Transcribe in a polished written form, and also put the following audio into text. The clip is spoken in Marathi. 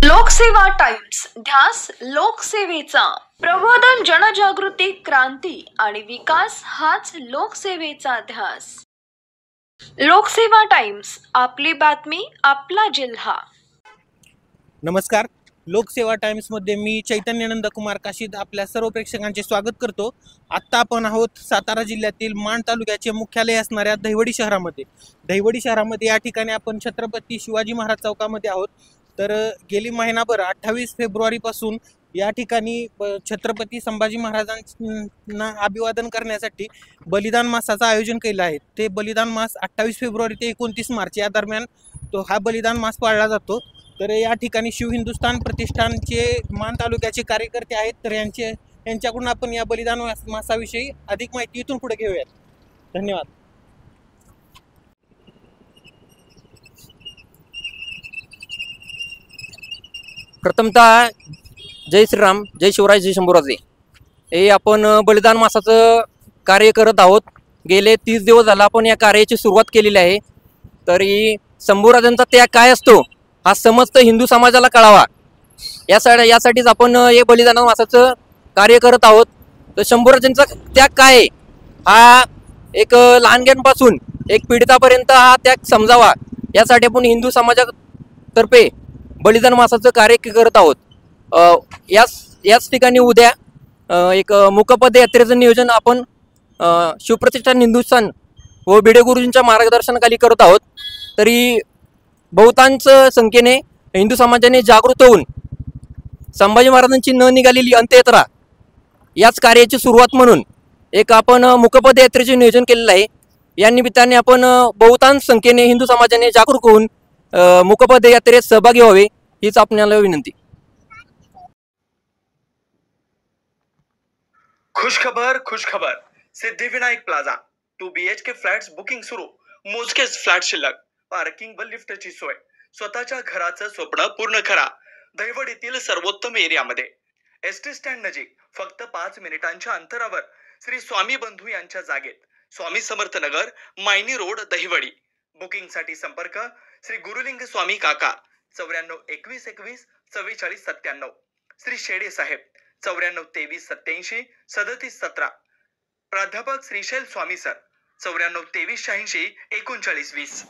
लोकसेवा टाइम्स, ध्यास लोकसेवेचा. प्रबोधन, जनजागृती, क्रांती आणि विकास हाच लोकसेवेचा ध्यास. लोकसेवा टाइम्स, आपली बातमी, आपला जिल्हा. नमस्कार. लोकसेवा टाइम्समध्ये मी चैतन्य नंदकुमार काशीद आपल्या सर्व प्रेक्षकांचे स्वागत करतो. आत्ता आपण आहोत सातारा जिल्ह्यातील माण तालुक्याचे मुख्यालय असणाऱ्या दहिवडी शहरामध्ये. दहिवडी शहरामध्ये या ठिकाणी आपण छत्रपती शिवाजी महाराज चौकामध्ये आहोत. तर गेली महिनाभर 28 फेब्रुवारीपासून या ठिकाणी छत्रपती संभाजी महाराजांना अभिवादन करण्यासाठी बलिदान मासाचं आयोजन केलं आहे. ते बलिदान मास 28 फेब्रुवारी ते 29 मार्च या दरम्यान हा बलिदान मास पाळला जातो. तर या ठिकाणी शिव हिंदुस्थान प्रतिष्ठानचे माण तालुक्याचे कार्यकर्ते आहेत. तर यांच्याकडून आपण या बलिदान मासाविषयी अधिक माहिती इथून पुढे घेऊयात. धन्यवाद. प्रथमतः जय श्रीराम, जय शिवराय, जय शंभूराजे. हे आपण बलिदान मासाचं कार्य करत आहोत. गेले 30 दिवस झाला आपण या कार्याची सुरुवात केलेली आहे. तरी शंभूराजांचा त्याग काय असतो हा समस्त हिंदू समाजाला कळावा यासाठीच आपण हे बलिदान मासाचं कार्य करत आहोत. तर शंभूराजांचा त्याग काय आहे हा एक लहानग्यांपासून एक पीडितापर्यंत हा त्याग समजावा यासाठी आपण हिंदू समाजातर्फे बलिदान मासाचं कार्य करत आहोत. याच ठिकाणी उद्या एक मुकपद यात्रेचं नियोजन आपण शिवप्रतिष्ठान हिंदुस्थान व भिडे गुरुजींच्या मार्गदर्शनाखाली करत आहोत. तरी बहुतांश संख्येने हिंदू समाजाने जागृत होऊन संभाजी महाराजांची न निघालेली अंत्ययात्रा याच कार्याची सुरुवात म्हणून एक आपण मुकपद यात्रेचे नियोजन केलेलं आहे. या निमित्ताने आपण बहुतांश संख्येने हिंदू समाजाने जागरूक होऊन मुकपद यात्रेत सहभागी व्हावे हीच आपल्याला विनंती. खुशखबर. Siddhivinayak plaza 2 BHK flats booking सुरू. मोजकेच फ्लॅट शिल्लक. पार्किंग व लिफ्टची सोय. स्वतःच्या घराचं स्वप्न पूर्ण करा. दहिवडीतील सर्वोत्तम एरियामध्ये. एसटी स्टँड नजीक फक्त 5 मिनिटांच्या अंतरावर श्री स्वामी बंधू यांच्या जागेत. स्वामी समर्थ नगर, मायनी रोड, दहिवडी. बुकिंग साठी संपर्क श्री गुरुलिंग स्वामी काका 94 21 21 44 97. श्री शेडे साहेब 94 23 87 37 17. प्राध्यापक श्रीशैल स्वामी सर 94 23 86 39 20.